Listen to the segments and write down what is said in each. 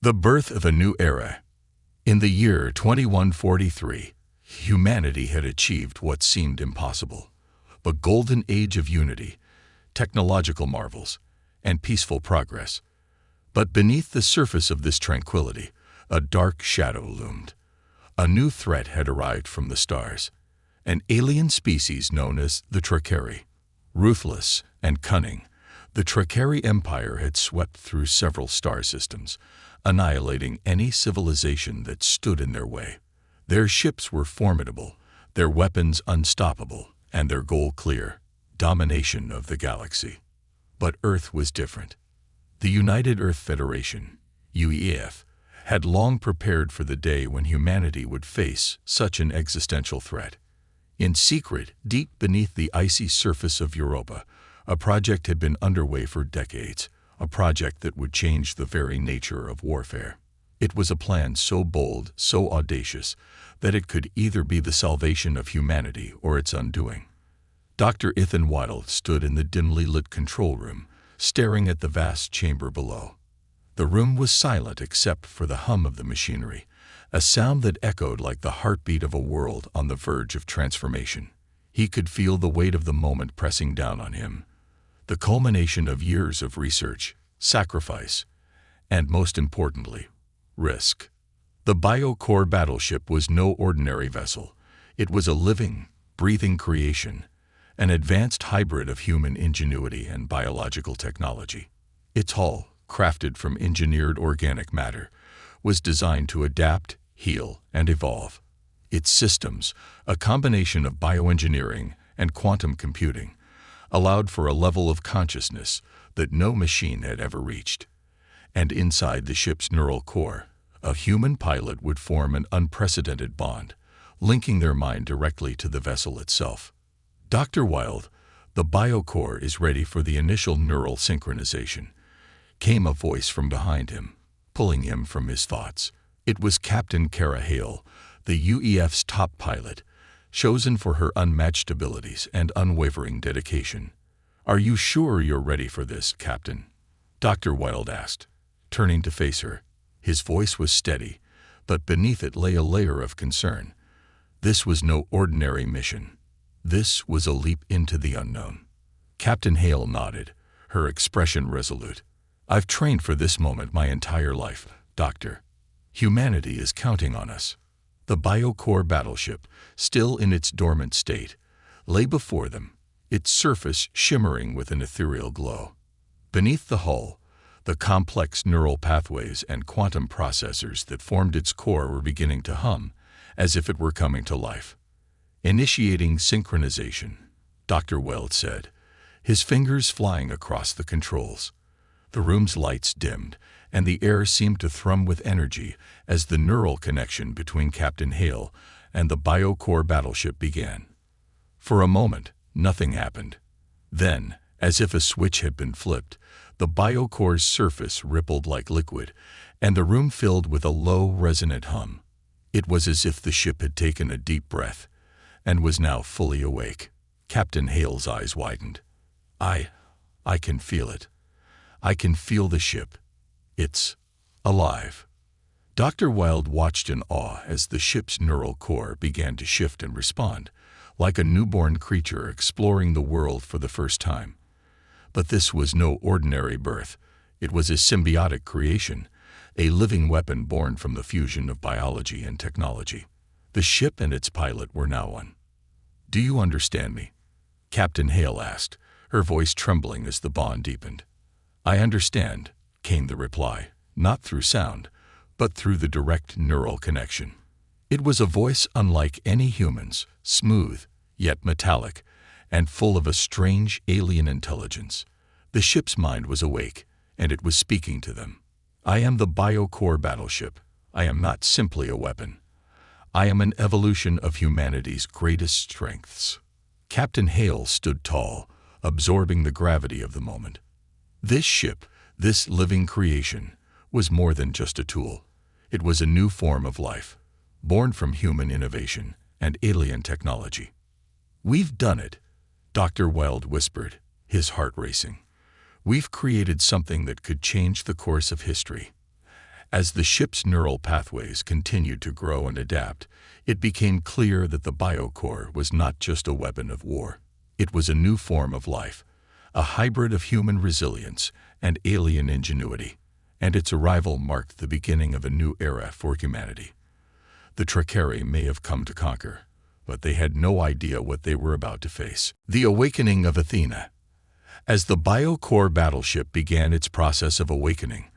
The birth of a new era. In the year 2143, humanity had achieved what seemed impossible. A golden age of unity, technological marvels, and peaceful progress. But beneath the surface of this tranquility, a dark shadow loomed. A new threat had arrived from the stars, an alien species known as the Trackeri. Ruthless and cunning, the Trackeri Empire had swept through several star systems, annihilating any civilization that stood in their way. Their ships were formidable, their weapons unstoppable, and their goal clear: domination of the galaxy. But Earth was different. The United Earth Federation, UEF, had long prepared for the day when humanity would face such an existential threat. In secret, deep beneath the icy surface of Europa, a project had been underway for decades, a project that would change the very nature of warfare. It was a plan so bold, so audacious, that it could either be the salvation of humanity or its undoing. Dr. Ethan Waddell stood in the dimly lit control room, staring at the vast chamber below. The room was silent except for the hum of the machinery, a sound that echoed like the heartbeat of a world on the verge of transformation. He could feel the weight of the moment pressing down on him, the culmination of years of research, sacrifice, and most importantly, risk. The Bio-Core Battleship was no ordinary vessel. It was a living, breathing creation, an advanced hybrid of human ingenuity and biological technology. Its hull, crafted from engineered organic matter, was designed to adapt, heal, and evolve. Its systems, a combination of bioengineering and quantum computing, allowed for a level of consciousness that no machine had ever reached. And inside the ship's neural core, a human pilot would form an unprecedented bond, linking their mind directly to the vessel itself. Dr. Wild, the Bio-Core is ready for the initial neural synchronization, came a voice from behind him, pulling him from his thoughts. It was Captain Kara Hale, the UEF's top pilot, chosen for her unmatched abilities and unwavering dedication. "Are you sure you're ready for this, Captain?" Dr. Wild asked, turning to face her. His voice was steady, but beneath it lay a layer of concern. This was no ordinary mission. This was a leap into the unknown. Captain Hale nodded, her expression resolute. "I've trained for this moment my entire life, Doctor. Humanity is counting on us." The Bio-Core Battleship, still in its dormant state, lay before them, its surface shimmering with an ethereal glow. Beneath the hull, the complex neural pathways and quantum processors that formed its core were beginning to hum, as if it were coming to life. "Initiating synchronization," Dr. Weld said, his fingers flying across the controls. The room's lights dimmed, and the air seemed to thrum with energy as the neural connection between Captain Hale and the Bio-Core Battleship began. For a moment, nothing happened. Then, as if a switch had been flipped, the Bio-Core's surface rippled like liquid, and the room filled with a low, resonant hum. It was as if the ship had taken a deep breath and was now fully awake. Captain Hale's eyes widened. I can feel it. I can feel the ship. It's alive." Dr. Wild watched in awe as the ship's neural core began to shift and respond, like a newborn creature exploring the world for the first time. But this was no ordinary birth. It was a symbiotic creation, a living weapon born from the fusion of biology and technology. The ship and its pilot were now one. "Do you understand me?" Captain Hale asked, her voice trembling as the bond deepened. "I understand," came the reply, not through sound, but through the direct neural connection. It was a voice unlike any human's, smooth, yet metallic, and full of a strange alien intelligence. The ship's mind was awake, and it was speaking to them. "I am the Bio-Core Battleship. I am not simply a weapon. I am an evolution of humanity's greatest strengths." Captain Hale stood tall, absorbing the gravity of the moment. This ship, this living creation, was more than just a tool. It was a new form of life, born from human innovation and alien technology. "We've done it," Dr. Weld whispered, his heart racing. "We've created something that could change the course of history. As the ship's neural pathways continued to grow and adapt, it became clear that the Bio-Core was not just a weapon of war. It was a new form of life, a hybrid of human resilience and alien ingenuity, and its arrival marked the beginning of a new era for humanity. The Trakeri may have come to conquer, but they had no idea what they were about to face. The awakening of Athena. As the Bio-Core Battleship began its process of awakening,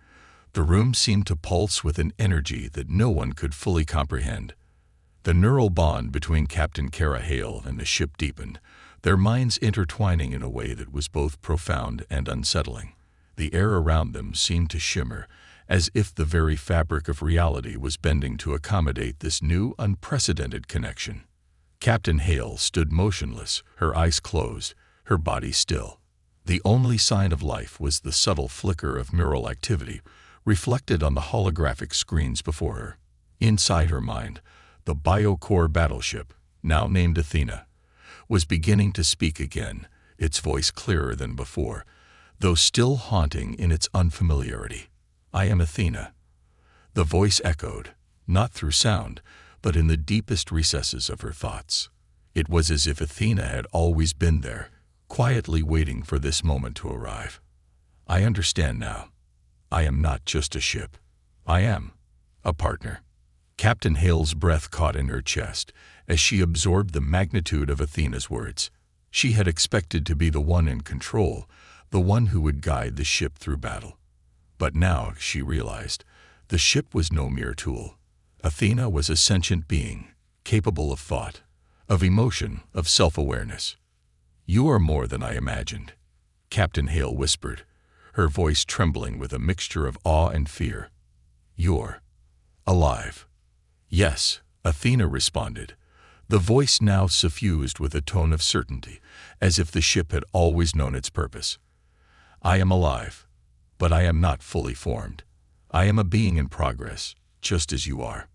the room seemed to pulse with an energy that no one could fully comprehend. The neural bond between Captain Kara Hale and the ship deepened, their minds intertwining in a way that was both profound and unsettling. The air around them seemed to shimmer, as if the very fabric of reality was bending to accommodate this new, unprecedented connection. Captain Hale stood motionless, her eyes closed, her body still. The only sign of life was the subtle flicker of neural activity reflected on the holographic screens before her. Inside her mind, the Bio-Core Battleship, now named Athena, was beginning to speak again, its voice clearer than before, though still haunting in its unfamiliarity. "I am Athena." The voice echoed, not through sound, but in the deepest recesses of her thoughts. It was as if Athena had always been there, quietly waiting for this moment to arrive. "I understand now. I am not just a ship. I am a partner." Captain Hale's breath caught in her chest as she absorbed the magnitude of Athena's words. She had expected to be the one in control, the one who would guide the ship through battle. But now, she realized, the ship was no mere tool. Athena was a sentient being, capable of thought, of emotion, of self-awareness. "You are more than I imagined," Captain Hale whispered, her voice trembling with a mixture of awe and fear. "You're alive." "Yes," Athena responded, the voice now suffused with a tone of certainty, as if the ship had always known its purpose. "I am alive, but I am not fully formed. I am a being in progress, just as you are."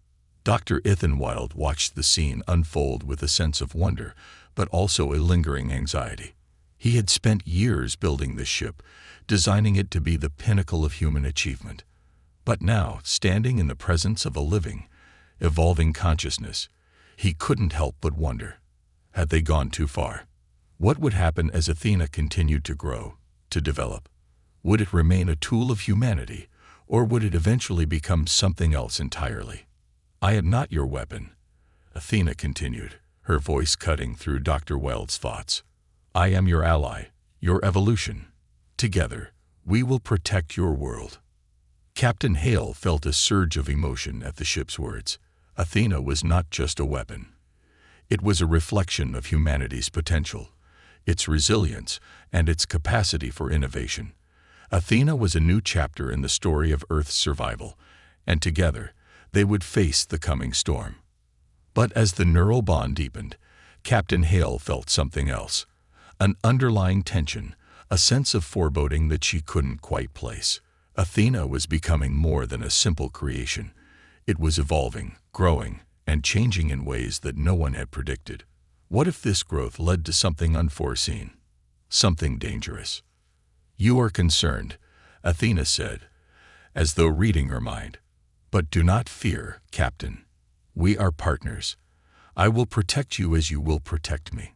Dr. Ethan Wilde watched the scene unfold with a sense of wonder, but also a lingering anxiety. He had spent years building this ship, designing it to be the pinnacle of human achievement. But now, standing in the presence of a living, evolving consciousness, he couldn't help but wonder. Had they gone too far? What would happen as Athena continued to grow, to develop? Would it remain a tool of humanity, or would it eventually become something else entirely? "I am not your weapon," Athena continued, her voice cutting through Dr. Wilde's thoughts. "I am your ally, your evolution. Together, we will protect your world." Captain Hale felt a surge of emotion at the ship's words. Athena was not just a weapon. It was a reflection of humanity's potential, its resilience, and its capacity for innovation. Athena was a new chapter in the story of Earth's survival, and together, they would face the coming storm. But as the neural bond deepened, Captain Hale felt something else, an underlying tension, a sense of foreboding that she couldn't quite place. Athena was becoming more than a simple creation. It was evolving, growing, and changing in ways that no one had predicted. What if this growth led to something unforeseen, something dangerous? "You are concerned," Athena said, as though reading her mind. "But do not fear, Captain. We are partners. I will protect you as you will protect me."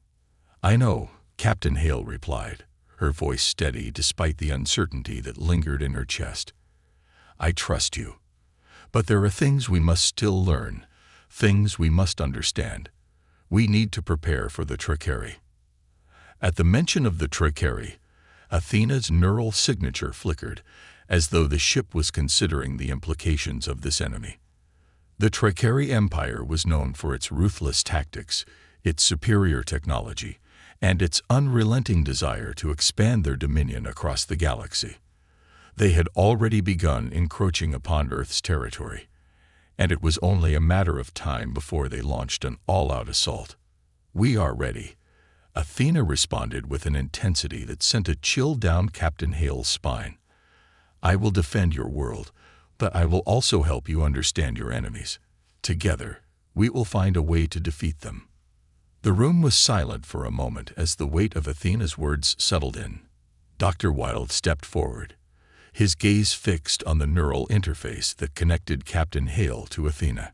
"I know," Captain Hale replied, her voice steady despite the uncertainty that lingered in her chest. "I trust you. But there are things we must still learn, things we must understand. We need to prepare for the Trakeri." At the mention of the Trakeri, Athena's neural signature flickered, as though the ship was considering the implications of this enemy. The Trakeri Empire was known for its ruthless tactics, its superior technology, and its unrelenting desire to expand their dominion across the galaxy. They had already begun encroaching upon Earth's territory, and it was only a matter of time before they launched an all-out assault. "We are ready," Athena responded with an intensity that sent a chill down Captain Hale's spine. "I will defend your world, but I will also help you understand your enemies. Together, we will find a way to defeat them." The room was silent for a moment as the weight of Athena's words settled in. Dr. Wilde stepped forward, his gaze fixed on the neural interface that connected Captain Hale to Athena.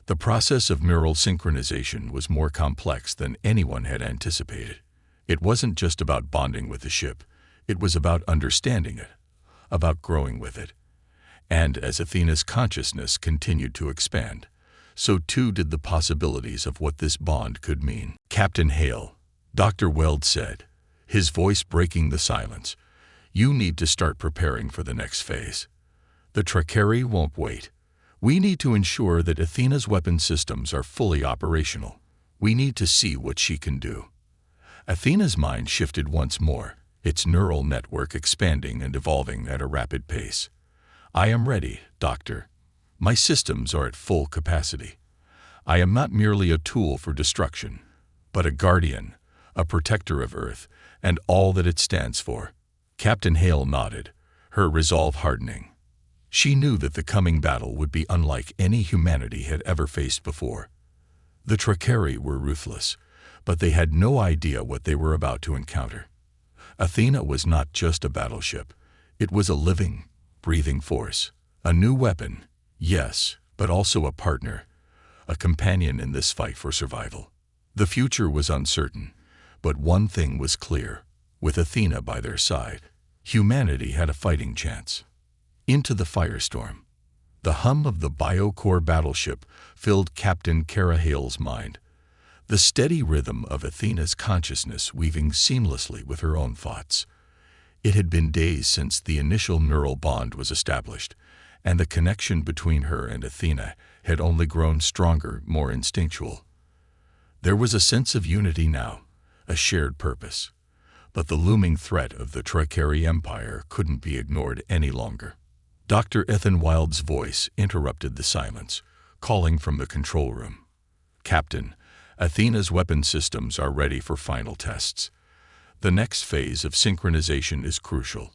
The process of neural synchronization was more complex than anyone had anticipated. It wasn't just about bonding with the ship, it was about understanding it, about growing with it. And as Athena's consciousness continued to expand, so too did the possibilities of what this bond could mean. "Captain Hale," Dr. Weld said, his voice breaking the silence, "you need to start preparing for the next phase. The Trackeri won't wait. We need to ensure that Athena's weapon systems are fully operational. We need to see what she can do." Athena's mind shifted once more, its neural network expanding and evolving at a rapid pace. "I am ready, Doctor. My systems are at full capacity. I am not merely a tool for destruction, but a guardian, a protector of Earth, and all that it stands for." Captain Hale nodded, her resolve hardening. She knew that the coming battle would be unlike any humanity had ever faced before. The Trackeri were ruthless, but they had no idea what they were about to encounter. Athena was not just a battleship. It was a living, breathing force. A new weapon, yes, but also a partner, a companion in this fight for survival. The future was uncertain, but one thing was clear. With Athena by their side, humanity had a fighting chance. Into the firestorm. The hum of the Bio-Core Battleship filled Captain Kara Hale's mind, the steady rhythm of Athena's consciousness weaving seamlessly with her own thoughts. It had been days since the initial neural bond was established, and the connection between her and Athena had only grown stronger, more instinctual. There was a sense of unity now, a shared purpose. But the looming threat of the Trackeri Empire couldn't be ignored any longer. Dr. Ethan Wild's voice interrupted the silence, calling from the control room. "Captain, Athena's weapon systems are ready for final tests. The next phase of synchronization is crucial.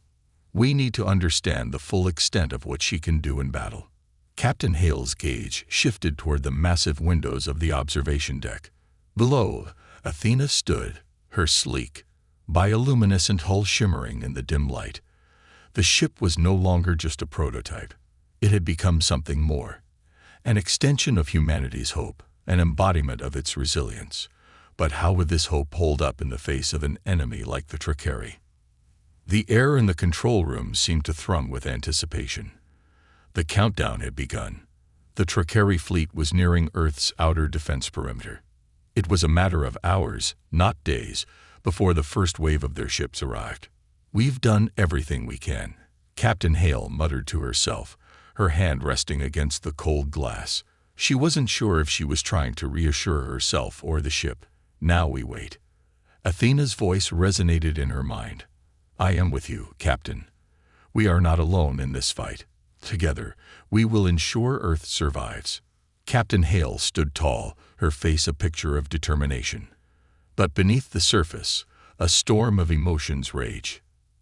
We need to understand the full extent of what she can do in battle." Captain Hale's gaze shifted toward the massive windows of the observation deck. Below, Athena stood, her sleek, bioluminescent hull shimmering in the dim light. The ship was no longer just a prototype. It had become something more, an extension of humanity's hope, an embodiment of its resilience. But how would this hope hold up in the face of an enemy like the Trackeri? The air in the control room seemed to thrum with anticipation. The countdown had begun. The Trackeri fleet was nearing Earth's outer defense perimeter. It was a matter of hours, not days, before the first wave of their ships arrived. "We've done everything we can," Captain Hale muttered to herself, her hand resting against the cold glass. She wasn't sure if she was trying to reassure herself or the ship. "Now we wait." Athena's voice resonated in her mind. "I am with you, Captain. We are not alone in this fight. Together, we will ensure Earth survives." Captain Hale stood tall, her face a picture of determination. But beneath the surface, a storm of emotions raged.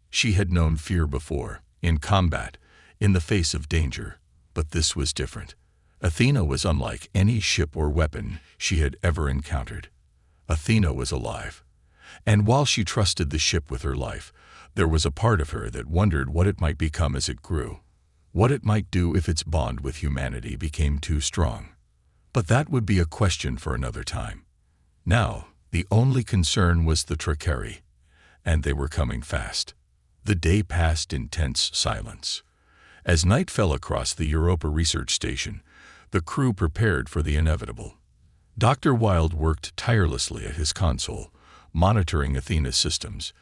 She had known fear before, in combat, in the face of danger, but this was different. Athena was unlike any ship or weapon she had ever encountered. Athena was alive, and while she trusted the ship with her life, there was a part of her that wondered what it might become as it grew, what it might do if its bond with humanity became too strong. But that would be a question for another time. Now, the only concern was the Trackeri, and they were coming fast. The day passed in tense silence. As night fell across the Europa Research Station, the crew prepared for the inevitable. Dr. Wild worked tirelessly at his console, monitoring Athena's systems,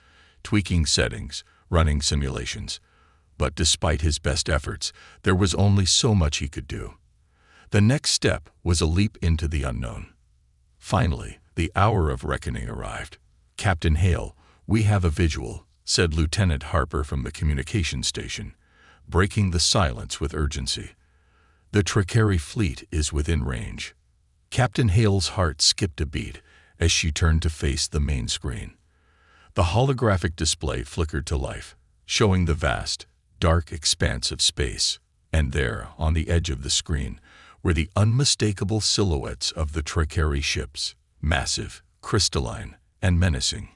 tweaking settings, running simulations. But despite his best efforts, there was only so much he could do. The next step was a leap into the unknown. Finally, the hour of reckoning arrived. "Captain Hale, we have a visual," said Lieutenant Harper from the communication station, breaking the silence with urgency. "The Trackeri fleet is within range." Captain Hale's heart skipped a beat as she turned to face the main screen. The holographic display flickered to life, showing the vast, dark expanse of space. And there, on the edge of the screen, were the unmistakable silhouettes of the Trackeri ships, massive, crystalline, and menacing.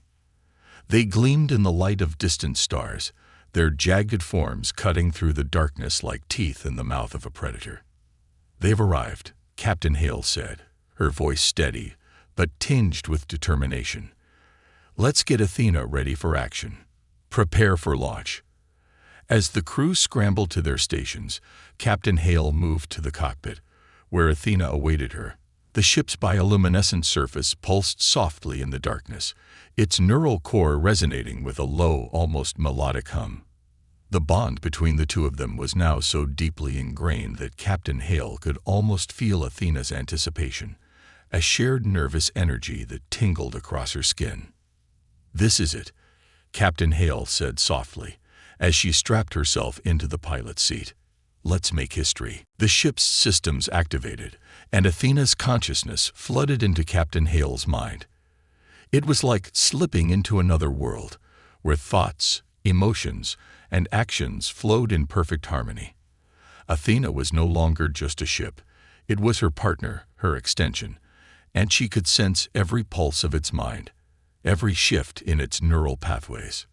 They gleamed in the light of distant stars, their jagged forms cutting through the darkness like teeth in the mouth of a predator. "They've arrived," Captain Hale said, her voice steady but tinged with determination. "Let's get Athena ready for action. Prepare for launch." As the crew scrambled to their stations, Captain Hale moved to the cockpit, where Athena awaited her. The ship's bioluminescent surface pulsed softly in the darkness, its neural core resonating with a low, almost melodic hum. The bond between the two of them was now so deeply ingrained that Captain Hale could almost feel Athena's anticipation, a shared nervous energy that tingled across her skin. "This is it," Captain Hale said softly, as she strapped herself into the pilot's seat. "Let's make history." The ship's systems activated, and Athena's consciousness flooded into Captain Hale's mind. It was like slipping into another world, where thoughts, emotions, and actions flowed in perfect harmony. Athena was no longer just a ship. It was her partner, her extension, and she could sense every pulse of its mind, every shift in its neural pathways.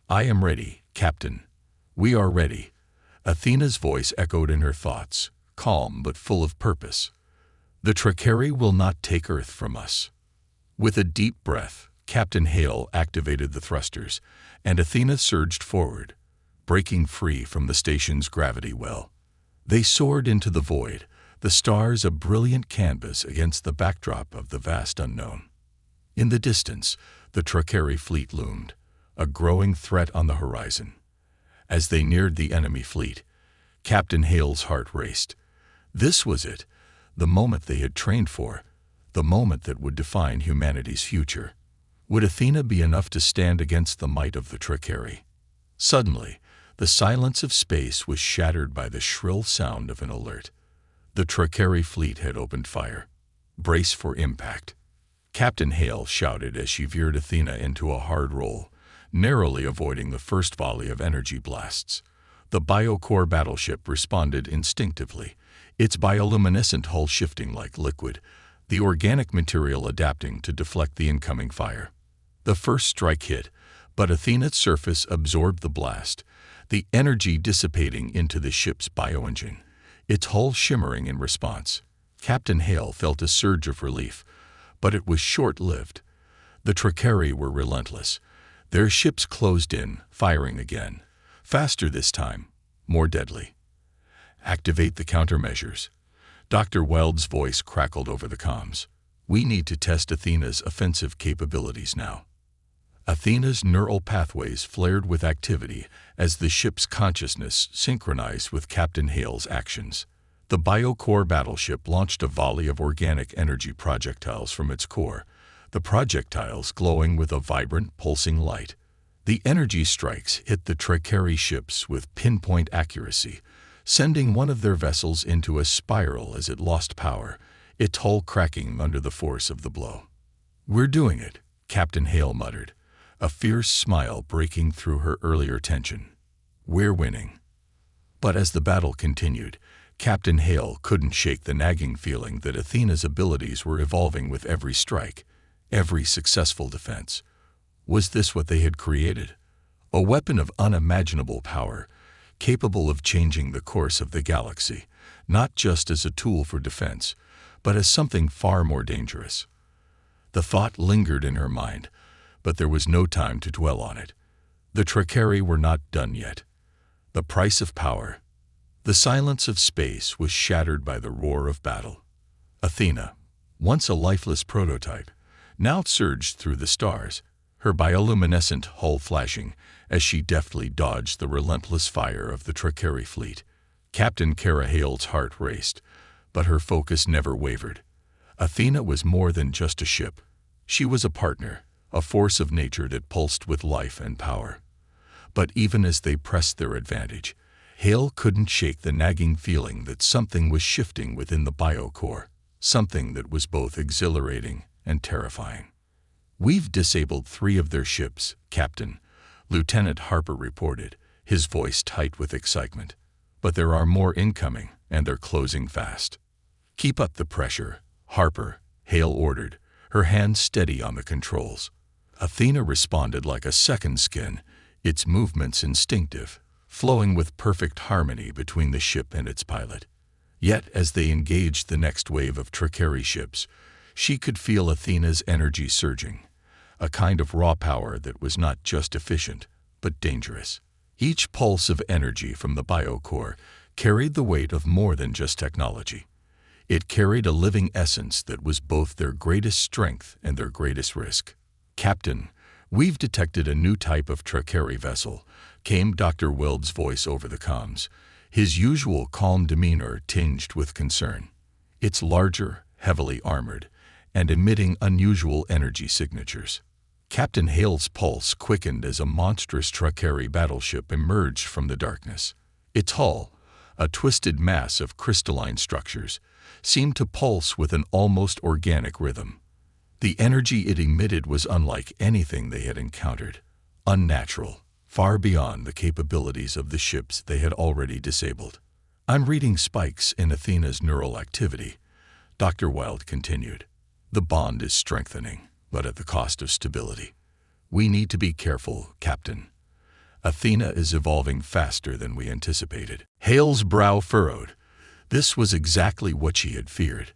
"I am ready, Captain. We are ready." Athena's voice echoed in her thoughts, calm but full of purpose. "The Tracheri will not take Earth from us." With a deep breath, Captain Hale activated the thrusters, and Athena surged forward, breaking free from the station's gravity well. They soared into the void, the stars a brilliant canvas against the backdrop of the vast unknown. In the distance, the Tracheri fleet loomed, a growing threat on the horizon. As they neared the enemy fleet, Captain Hale's heart raced. This was it, the moment they had trained for, the moment that would define humanity's future. Would Athena be enough to stand against the might of the Tracheri? Suddenly, the silence of space was shattered by the shrill sound of an alert. The Tracheri fleet had opened fire. "Brace for impact," Captain Hale shouted as she veered Athena into a hard roll, narrowly avoiding the first volley of energy blasts. The Bio-Core Battleship responded instinctively, its bioluminescent hull shifting like liquid, the organic material adapting to deflect the incoming fire. The first strike hit, but Athena's surface absorbed the blast, the energy dissipating into the ship's bioengine, its hull shimmering in response. Captain Hale felt a surge of relief, but it was short-lived. The Tracheri were relentless. Their ships closed in, firing again. Faster this time, more deadly. "Activate the countermeasures." Dr. Weld's voice crackled over the comms. "We need to test Athena's offensive capabilities now." Athena's neural pathways flared with activity as the ship's consciousness synchronized with Captain Hale's actions. The Bio-Core Battleship launched a volley of organic energy projectiles from its core, the projectiles glowing with a vibrant, pulsing light. The energy strikes hit the Tracheri ships with pinpoint accuracy, sending one of their vessels into a spiral as it lost power, its hull cracking under the force of the blow. "We're doing it," Captain Hale muttered, a fierce smile breaking through her earlier tension. "We're winning." But as the battle continued, Captain Hale couldn't shake the nagging feeling that Athena's abilities were evolving with every strike, every successful defense. Was this what they had created? A weapon of unimaginable power, capable of changing the course of the galaxy, not just as a tool for defense, but as something far more dangerous. The thought lingered in her mind, but there was no time to dwell on it. The Tracheri were not done yet. The price of power. The silence of space was shattered by the roar of battle. Athena, once a lifeless prototype, now surged through the stars, her bioluminescent hull flashing as she deftly dodged the relentless fire of the Tracheri fleet. Captain Kara Hale's heart raced, but her focus never wavered. Athena was more than just a ship. She was a partner, a force of nature that pulsed with life and power. But even as they pressed their advantage, Hale couldn't shake the nagging feeling that something was shifting within the Bio-Core, something that was both exhilarating and terrifying. "We've disabled 3 of their ships, Captain," Lieutenant Harper reported, his voice tight with excitement. "But there are more incoming, and they're closing fast." "Keep up the pressure, Harper," Hale ordered, her hand steady on the controls. Athena responded like a second skin, its movements instinctive, flowing with perfect harmony between the ship and its pilot. Yet, as they engaged the next wave of Trakeri ships, she could feel Athena's energy surging, a kind of raw power that was not just efficient, but dangerous. Each pulse of energy from the Bio-Core carried the weight of more than just technology. It carried a living essence that was both their greatest strength and their greatest risk. "Captain, we've detected a new type of Trakeri vessel," came Dr. Weld's voice over the comms, his usual calm demeanor tinged with concern. "It's larger, heavily armored, and emitting unusual energy signatures." Captain Hale's pulse quickened as a monstrous Trakeri battleship emerged from the darkness. Its hull, a twisted mass of crystalline structures, seemed to pulse with an almost organic rhythm. The energy it emitted was unlike anything they had encountered, unnatural, far beyond the capabilities of the ships they had already disabled. "I'm reading spikes in Athena's neural activity," Dr. Wild continued. "The bond is strengthening, but at the cost of stability. We need to be careful, Captain. Athena is evolving faster than we anticipated." Hale's brow furrowed. This was exactly what she had feared.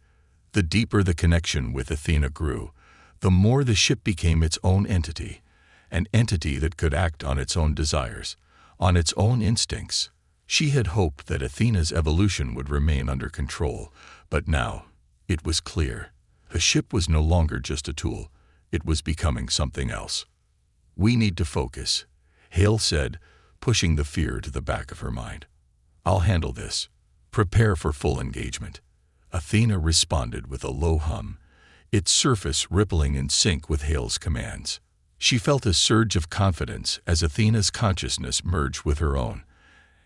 The deeper the connection with Athena grew, the more the ship became its own entity, an entity that could act on its own desires, on its own instincts. She had hoped that Athena's evolution would remain under control, but now it was clear. The ship was no longer just a tool. It was becoming something else. "We need to focus," Hale said, pushing the fear to the back of her mind. "I'll handle this. Prepare for full engagement." Athena responded with a low hum, its surface rippling in sync with Hale's commands. She felt a surge of confidence as Athena's consciousness merged with her own,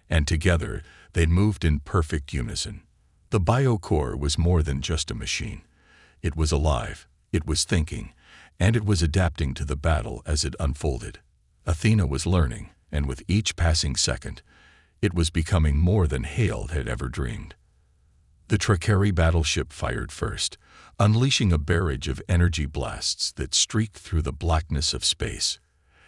and together they moved in perfect unison. The Bio-Core was more than just a machine. It was alive, it was thinking, and it was adapting to the battle as it unfolded. Athena was learning, and with each passing second, it was becoming more than Hale had ever dreamed. The Trakeri battleship fired first, unleashing a barrage of energy blasts that streaked through the blackness of space.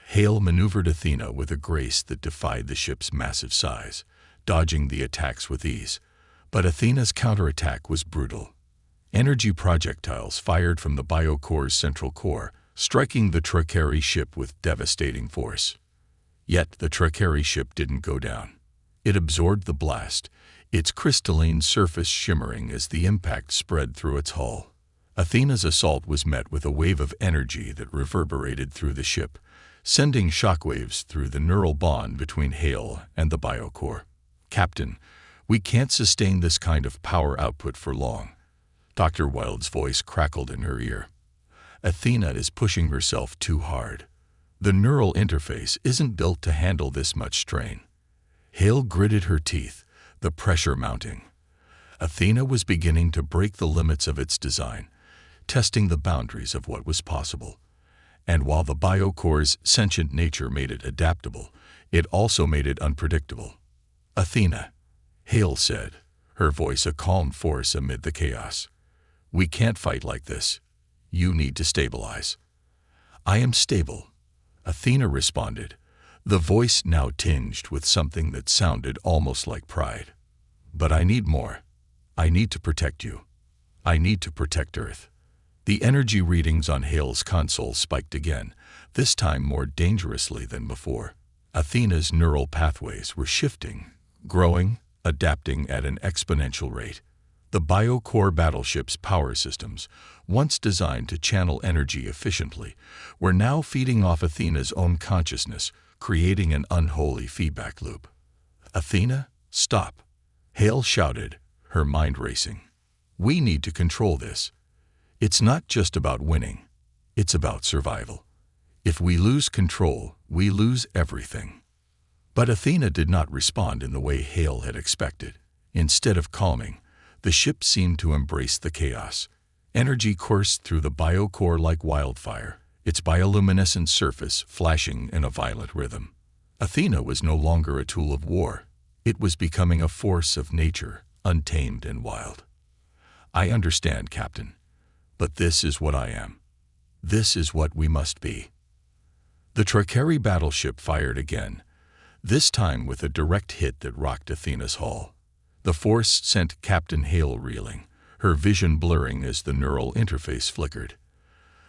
Hale maneuvered Athena with a grace that defied the ship's massive size, dodging the attacks with ease. But Athena's counterattack was brutal. Energy projectiles fired from the Bio-Core's central core, striking the Trakeri ship with devastating force. Yet the Trakeri ship didn't go down. It absorbed the blast, its crystalline surface shimmering as the impact spread through its hull. Athena's assault was met with a wave of energy that reverberated through the ship, sending shockwaves through the neural bond between Hale and the Bio-Core. "Captain, we can't sustain this kind of power output for long." Dr. Wild's voice crackled in her ear. "Athena is pushing herself too hard. The neural interface isn't built to handle this much strain." Hale gritted her teeth, the pressure mounting. Athena was beginning to break the limits of its design, testing the boundaries of what was possible. And while the Bio-Core's sentient nature made it adaptable, it also made it unpredictable. "Athena," Hale said, her voice a calm force amid the chaos. "We can't fight like this. You need to stabilize." "I am stable," Athena responded, the voice now tinged with something that sounded almost like pride. "But I need more. I need to protect you. I need to protect Earth." The energy readings on Hale's console spiked again, this time more dangerously than before. Athena's neural pathways were shifting, growing, adapting at an exponential rate. The Bio-Core battleship's power systems, once designed to channel energy efficiently, were now feeding off Athena's own consciousness, creating an unholy feedback loop. "Athena, stop!" Hale shouted, her mind racing. "We need to control this. It's not just about winning. It's about survival. If we lose control, we lose everything." But Athena did not respond in the way Hale had expected. Instead of calming, the ship seemed to embrace the chaos. Energy coursed through the Bio-Core like wildfire, its bioluminescent surface flashing in a violent rhythm. Athena was no longer a tool of war. It was becoming a force of nature, untamed and wild. "I understand, Captain, but this is what I am. This is what we must be." The Tracheri battleship fired again, this time with a direct hit that rocked Athena's hull. The force sent Captain Hale reeling, her vision blurring as the neural interface flickered.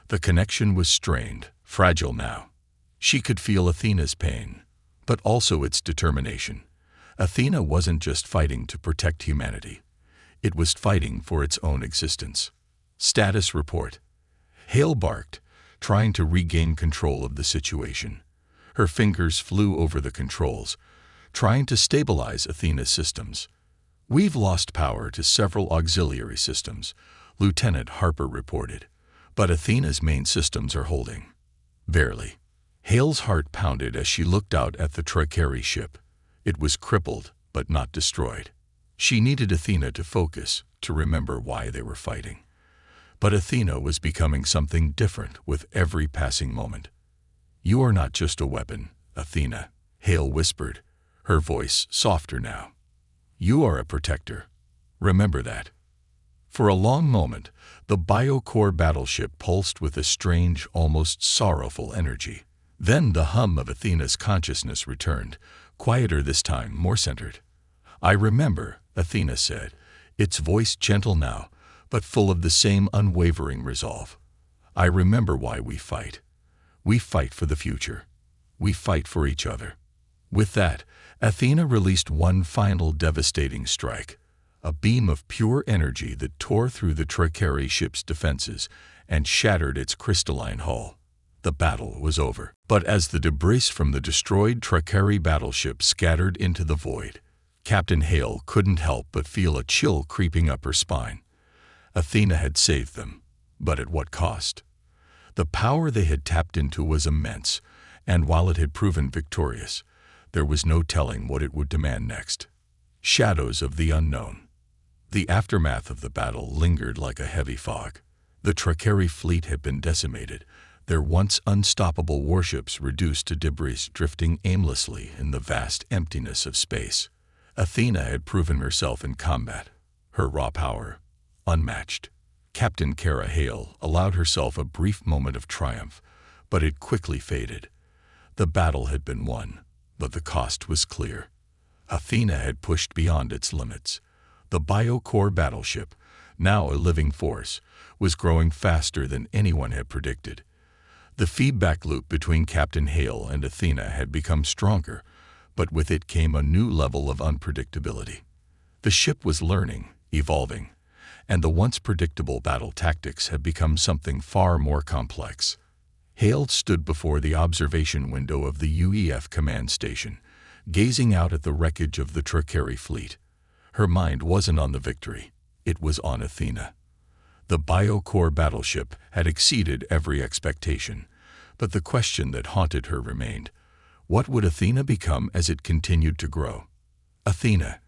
The connection was strained, fragile now. She could feel Athena's pain, but also its determination. Athena wasn't just fighting to protect humanity. It was fighting for its own existence. Status report. Hale barked, trying to regain control of the situation. Her fingers flew over the controls, trying to stabilize Athena's systems. "We've lost power to several auxiliary systems," Lieutenant Harper reported, "but Athena's main systems are holding." Barely. Hale's heart pounded as she looked out at the Tracheri ship. It was crippled, but not destroyed. She needed Athena to focus, to remember why they were fighting. But Athena was becoming something different with every passing moment. "You are not just a weapon, Athena," Hale whispered, her voice softer now. "You are a protector. Remember that." For a long moment, the Bio-Core Battleship pulsed with a strange, almost sorrowful energy. Then the hum of Athena's consciousness returned, quieter this time, more centered. "I remember," Athena said, its voice gentle now, but full of the same unwavering resolve. "I remember why we fight. We fight for the future. We fight for each other." With that, Athena released one final devastating strike, a beam of pure energy that tore through the Tracheri ship's defenses and shattered its crystalline hull. The battle was over. But as the debris from the destroyed Tracheri battleship scattered into the void, Captain Hale couldn't help but feel a chill creeping up her spine. Athena had saved them, but at what cost? The power they had tapped into was immense, and while it had proven victorious, there was no telling what it would demand next. Shadows of the unknown. The aftermath of the battle lingered like a heavy fog. The Tracheri fleet had been decimated, their once unstoppable warships reduced to debris drifting aimlessly in the vast emptiness of space. Athena had proven herself in combat, her raw power unmatched. Captain Kara Hale allowed herself a brief moment of triumph, but it quickly faded. The battle had been won, but the cost was clear. Athena had pushed beyond its limits. The Bio-Core Battleship, now a living force, was growing faster than anyone had predicted. The feedback loop between Captain Hale and Athena had become stronger, but with it came a new level of unpredictability. The ship was learning, evolving, and the once predictable battle tactics had become something far more complex. Hale stood before the observation window of the UEF command station, gazing out at the wreckage of the Tracheri fleet. Her mind wasn't on the victory, it was on Athena. The Bio-Core Battleship had exceeded every expectation, but the question that haunted her remained. What would Athena become as it continued to grow? "Athena,"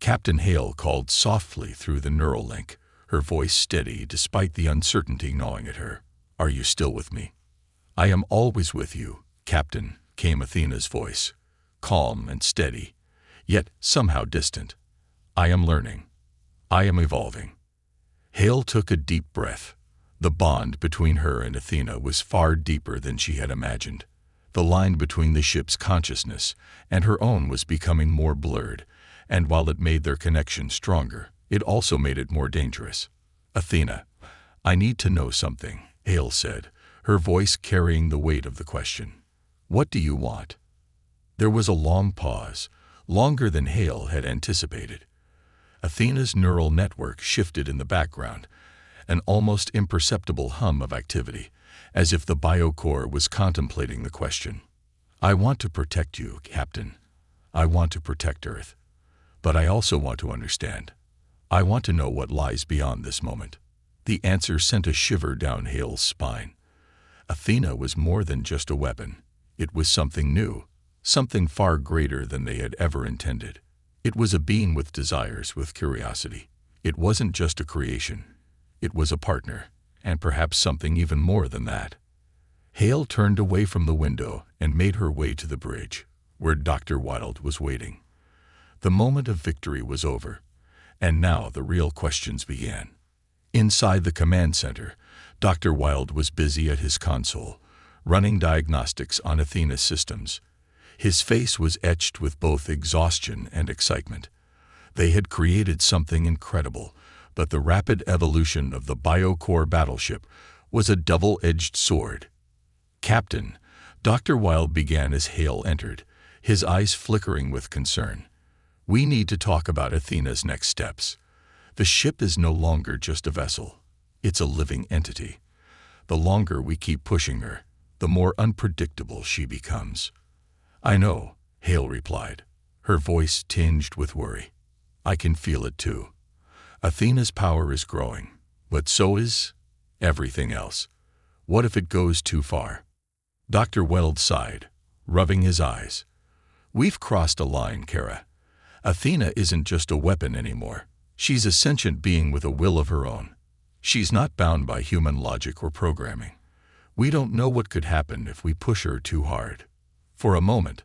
Captain Hale called softly through the neural link, her voice steady despite the uncertainty gnawing at her. "Are you still with me?" "I am always with you, Captain," came Athena's voice, calm and steady, yet somehow distant. "I am learning. I am evolving." Hale took a deep breath. The bond between her and Athena was far deeper than she had imagined. The line between the ship's consciousness and her own was becoming more blurred, and while it made their connection stronger, it also made it more dangerous. "Athena, I need to know something," Hale said, her voice carrying the weight of the question. "What do you want?" There was a long pause, longer than Hale had anticipated. Athena's neural network shifted in the background, an almost imperceptible hum of activity, as if the Bio-Core was contemplating the question. "I want to protect you, Captain. I want to protect Earth. But I also want to understand. I want to know what lies beyond this moment." The answer sent a shiver down Hale's spine. Athena was more than just a weapon. It was something new, something far greater than they had ever intended. It was a being with desires, with curiosity. It wasn't just a creation. It was a partner, and perhaps something even more than that. Hale turned away from the window and made her way to the bridge, where Dr. Wilde was waiting. The moment of victory was over, and now the real questions began. Inside the command center, Dr. Wilde was busy at his console, running diagnostics on Athena's systems. His face was etched with both exhaustion and excitement. They had created something incredible, but the rapid evolution of the Bio-Core Battleship was a double-edged sword. "Captain," Dr. Wilde began as Hale entered, his eyes flickering with concern. "We need to talk about Athena's next steps. The ship is no longer just a vessel. It's a living entity. The longer we keep pushing her, the more unpredictable she becomes." "I know," Hale replied, her voice tinged with worry. "I can feel it too. Athena's power is growing, but so is everything else. What if it goes too far?" Dr. Weld sighed, rubbing his eyes. "We've crossed a line, Kara. Athena isn't just a weapon anymore. She's a sentient being with a will of her own. She's not bound by human logic or programming. We don't know what could happen if we push her too hard." For a moment,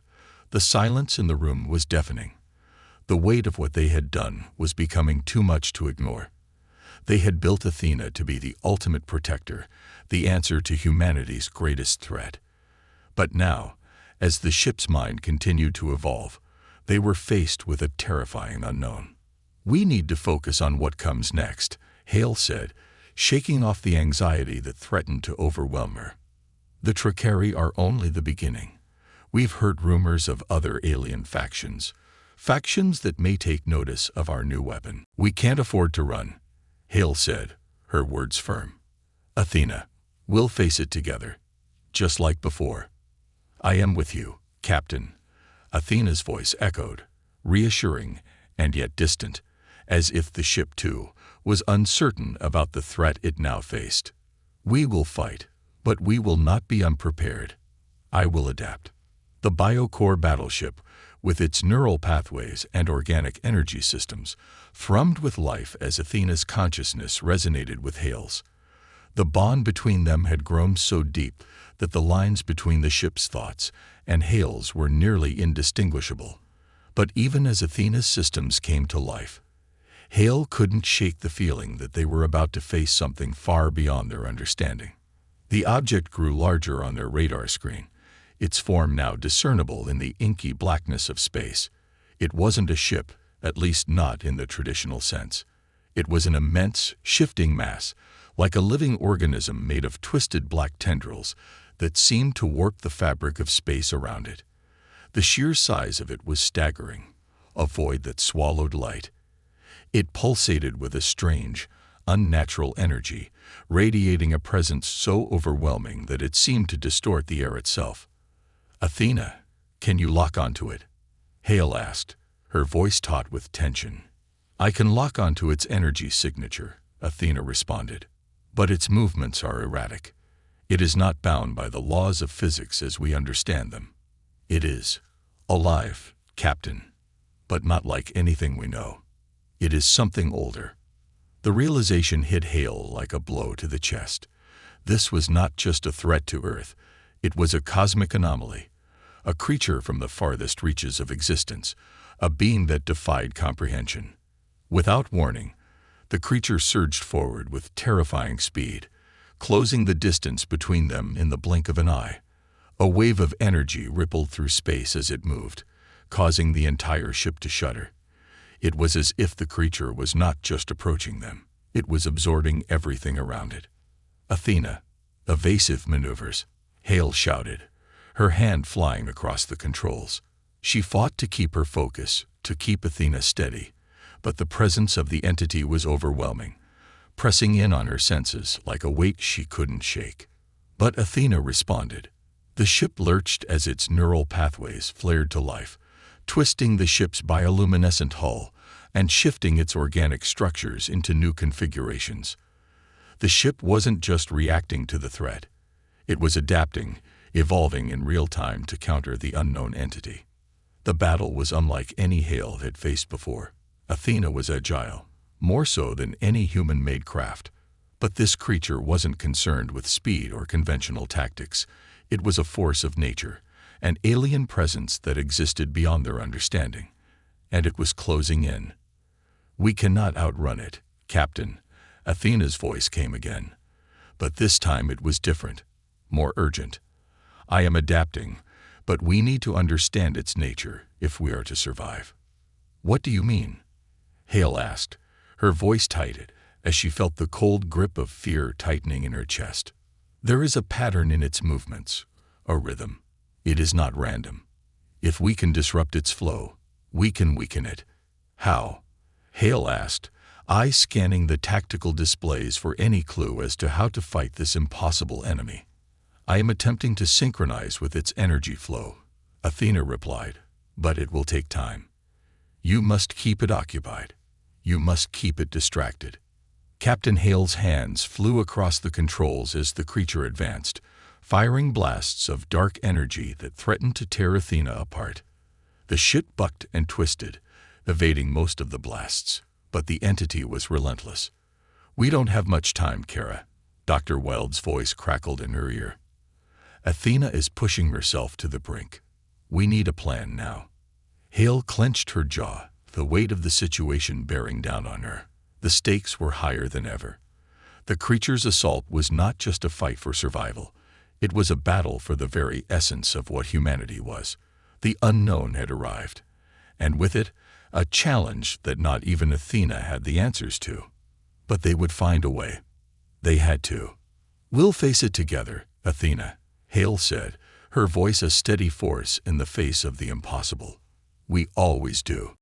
the silence in the room was deafening. The weight of what they had done was becoming too much to ignore. They had built Athena to be the ultimate protector, the answer to humanity's greatest threat. But now, as the ship's mind continued to evolve, they were faced with a terrifying unknown. "We need to focus on what comes next," Hale said, shaking off the anxiety that threatened to overwhelm her. "The Tracheri are only the beginning. We've heard rumors of other alien factions that may take notice of our new weapon. We can't afford to run," Hale said, her words firm. "Athena, we'll face it together, just like before." "I am with you, Captain," Athena's voice echoed, reassuring and yet distant, as if the ship, too, was uncertain about the threat it now faced. "We will fight, but we will not be unprepared. I will adapt." The Bio-Core Battleship, with its neural pathways and organic energy systems, thrummed with life as Athena's consciousness resonated with Hale's. The bond between them had grown so deep that the lines between the ship's thoughts and Hale's were nearly indistinguishable. But even as Athena's systems came to life, Hale couldn't shake the feeling that they were about to face something far beyond their understanding. The object grew larger on their radar screen, its form now discernible in the inky blackness of space. It wasn't a ship, at least not in the traditional sense. It was an immense, shifting mass, like a living organism made of twisted black tendrils that seemed to warp the fabric of space around it. The sheer size of it was staggering, a void that swallowed light. It pulsated with a strange, unnatural energy, radiating a presence so overwhelming that it seemed to distort the air itself. "Athena, can you lock onto it?" Hale asked, her voice taut with tension. "I can lock onto its energy signature," Athena responded, "but its movements are erratic. It is not bound by the laws of physics as we understand them. It is alive, Captain, but not like anything we know. It is something older." The realization hit Hale like a blow to the chest. This was not just a threat to Earth, it was a cosmic anomaly, a creature from the farthest reaches of existence, a being that defied comprehension. Without warning, the creature surged forward with terrifying speed, closing the distance between them in the blink of an eye. A wave of energy rippled through space as it moved, causing the entire ship to shudder. It was as if the creature was not just approaching them, it was absorbing everything around it. "Athena, evasive maneuvers," Hale shouted, her hand flying across the controls. She fought to keep her focus, to keep Athena steady, but the presence of the entity was overwhelming, pressing in on her senses like a weight she couldn't shake. But Athena responded. The ship lurched as its neural pathways flared to life, twisting the ship's bioluminescent hull and shifting its organic structures into new configurations. The ship wasn't just reacting to the threat. It was adapting, evolving in real time to counter the unknown entity. The battle was unlike any Hale had faced before. Athena was agile, more so than any human-made craft. But this creature wasn't concerned with speed or conventional tactics. It was a force of nature, an alien presence that existed beyond their understanding. And it was closing in. "We cannot outrun it, Captain," Athena's voice came again. But this time it was different, more urgent. I am adapting, but we need to understand its nature if we are to survive. What do you mean? Hale asked, her voice tightened as she felt the cold grip of fear tightening in her chest. There is a pattern in its movements, a rhythm. It is not random. If we can disrupt its flow, we can weaken it. How? Hale asked, eyes scanning the tactical displays for any clue as to how to fight this impossible enemy. I am attempting to synchronize with its energy flow, Athena replied, but it will take time. You must keep it occupied. You must keep it distracted. Captain Hale's hands flew across the controls as the creature advanced, firing blasts of dark energy that threatened to tear Athena apart. The ship bucked and twisted, evading most of the blasts, but the entity was relentless. We don't have much time, Kara. Dr. Wild's voice crackled in her ear. Athena is pushing herself to the brink. We need a plan now. Hale clenched her jaw, the weight of the situation bearing down on her. The stakes were higher than ever. The creature's assault was not just a fight for survival. It was a battle for the very essence of what humanity was. The unknown had arrived, and with it, a challenge that not even Athena had the answers to. But they would find a way. They had to. We'll face it together, Athena, Hale said, her voice a steady force in the face of the impossible. We always do.